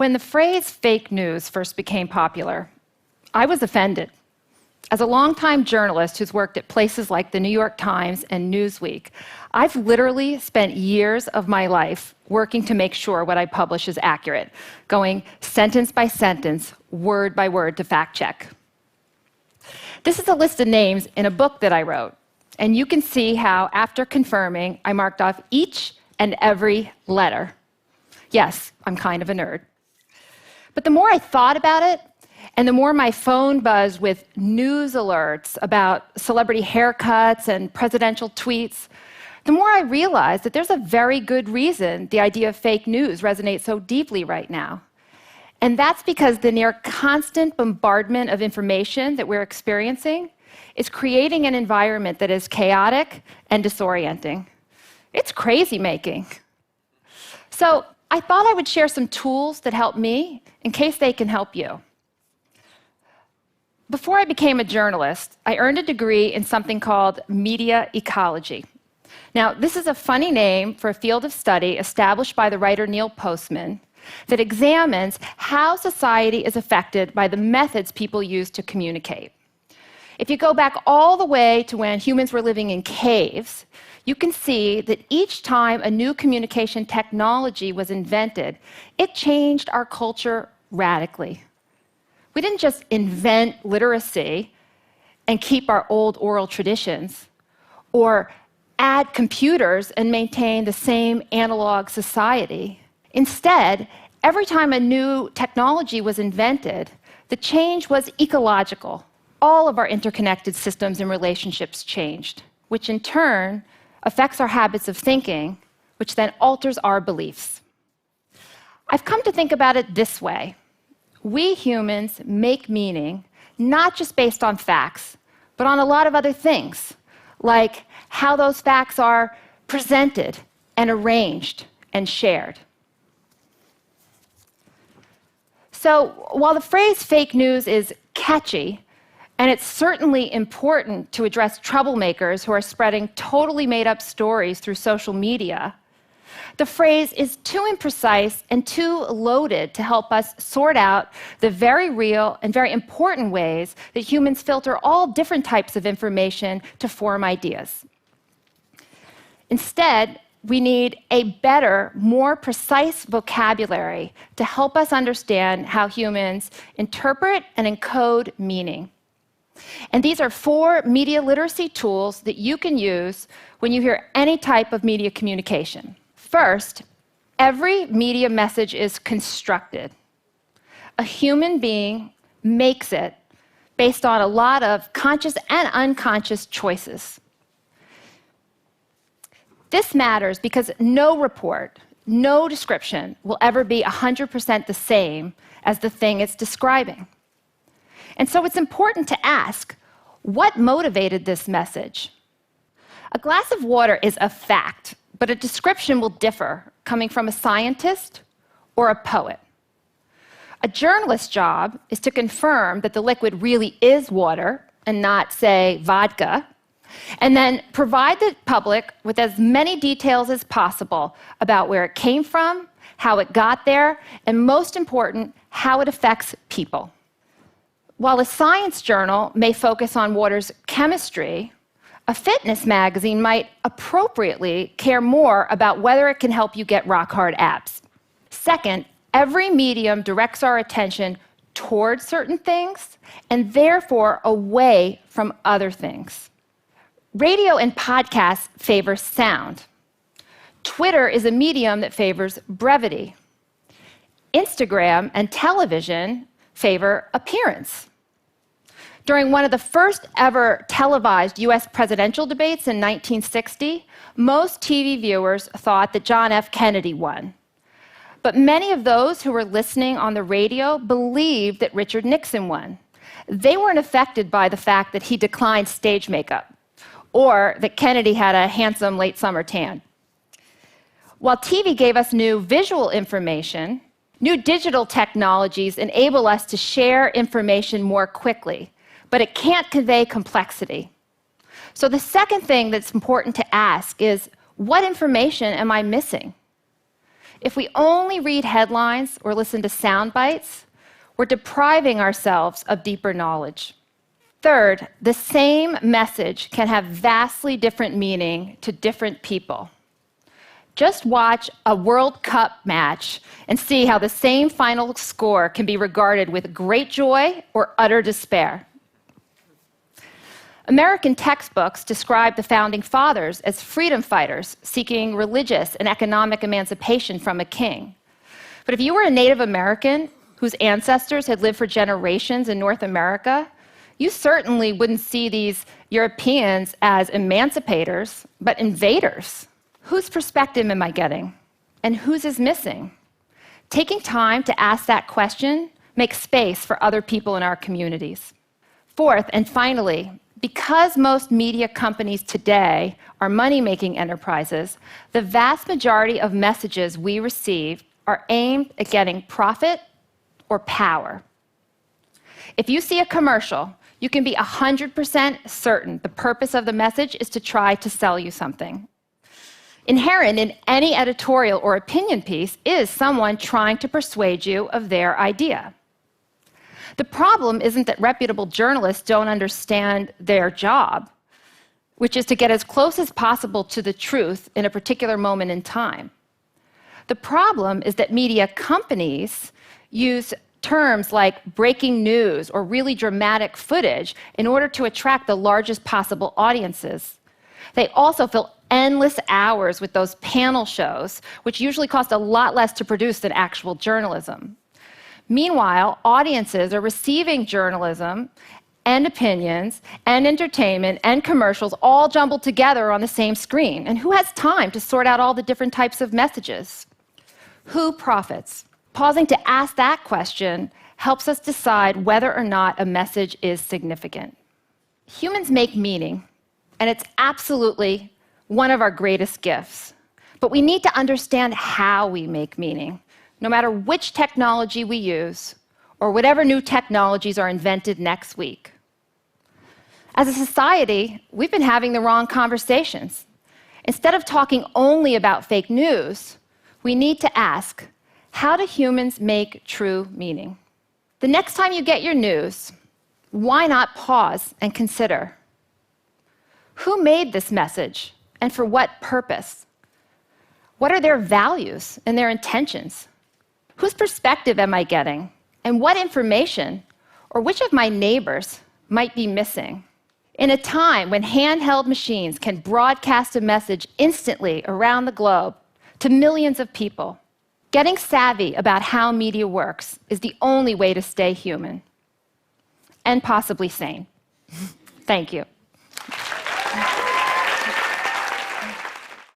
When the phrase fake news first became popular, I was offended. As a longtime journalist who's worked at places like the New York Times and Newsweek, I've literally spent years of my life working to make sure what I publish is accurate, going sentence by sentence, word by word to fact check. This is a list of names in a book that I wrote, and you can see how, after confirming, I marked off each and every letter. Yes, I'm kind of a nerd. But the more I thought about it, and the more my phone buzzed with news alerts about celebrity haircuts and presidential tweets, the more I realized that there's a very good reason the idea of fake news resonates so deeply right now. And that's because the near constant bombardment of information that we're experiencing is creating an environment that is chaotic and disorienting. It's crazy-making. So I thought I would share some tools that help me in case they can help you. Before I became a journalist, I earned a degree in something called media ecology. Now, this is a funny name for a field of study established by the writer Neil Postman that examines how society is affected by the methods people use to communicate. If you go back all the way to when humans were living in caves, you can see that each time a new communication technology was invented, it changed our culture radically. We didn't just invent literacy and keep our old oral traditions, or add computers and maintain the same analog society. Instead, every time a new technology was invented, the change was ecological. All of our interconnected systems and relationships changed, which in turn affects our habits of thinking, which then alters our beliefs. I've come to think about it this way. We humans make meaning not just based on facts, but on a lot of other things, like how those facts are presented and arranged and shared. So while the phrase fake news is catchy, and it's certainly important to address troublemakers who are spreading totally made-up stories through social media, the phrase is too imprecise and too loaded to help us sort out the very real and very important ways that humans filter all different types of information to form ideas. Instead, we need a better, more precise vocabulary to help us understand how humans interpret and encode meaning. And these are 4 media literacy tools that you can use when you hear any type of media communication. First, every media message is constructed. A human being makes it based on a lot of conscious and unconscious choices. This matters because no report, no description will ever be 100% the same as the thing it's describing. And so it's important to ask, what motivated this message? A glass of water is a fact, but a description will differ coming from a scientist or a poet. A journalist's job is to confirm that the liquid really is water and not, say, vodka, and then provide the public with as many details as possible about where it came from, how it got there, and most important, how it affects people. While a science journal may focus on water's chemistry, a fitness magazine might appropriately care more about whether it can help you get rock-hard abs. Second, every medium directs our attention toward certain things and therefore away from other things. Radio and podcasts favor sound. Twitter is a medium that favors brevity. Instagram and television favor appearance. During one of the first ever televised US presidential debates in 1960, most TV viewers thought that John F. Kennedy won. But many of those who were listening on the radio believed that Richard Nixon won. They weren't affected by the fact that he declined stage makeup or that Kennedy had a handsome late summer tan. While TV gave us new visual information, new digital technologies enable us to share information more quickly, but it can't convey complexity. So the second thing that's important to ask is, what information am I missing? If we only read headlines or listen to sound bites, we're depriving ourselves of deeper knowledge. Third, the same message can have vastly different meaning to different people. Just watch a World Cup match and see how the same final score can be regarded with great joy or utter despair. American textbooks describe the Founding Fathers as freedom fighters seeking religious and economic emancipation from a king. But if you were a Native American whose ancestors had lived for generations in North America, you certainly wouldn't see these Europeans as emancipators, but invaders. Whose perspective am I getting? And whose is missing? Taking time to ask that question makes space for other people in our communities. Fourth, and finally, because most media companies today are money-making enterprises, the vast majority of messages we receive are aimed at getting profit or power. If you see a commercial, you can be 100% certain the purpose of the message is to try to sell you something. Inherent in any editorial or opinion piece is someone trying to persuade you of their idea. The problem isn't that reputable journalists don't understand their job, which is to get as close as possible to the truth in a particular moment in time. The problem is that media companies use terms like breaking news or really dramatic footage in order to attract the largest possible audiences. They also fill endless hours with those panel shows, which usually cost a lot less to produce than actual journalism. Meanwhile, audiences are receiving journalism and opinions and entertainment and commercials all jumbled together on the same screen. And who has time to sort out all the different types of messages? Who profits? Pausing to ask that question helps us decide whether or not a message is significant. Humans make meaning, and it's absolutely one of our greatest gifts. But we need to understand how we make meaning, no matter which technology we use or whatever new technologies are invented next week. As a society, we've been having the wrong conversations. Instead of talking only about fake news, we need to ask, how do humans make true meaning? The next time you get your news, why not pause and consider, who made this message and for what purpose? What are their values and their intentions? Whose perspective am I getting? And what information, or which of my neighbors, might be missing? In a time when handheld machines can broadcast a message instantly around the globe to millions of people, getting savvy about how media works is the only way to stay human and possibly sane. Thank you.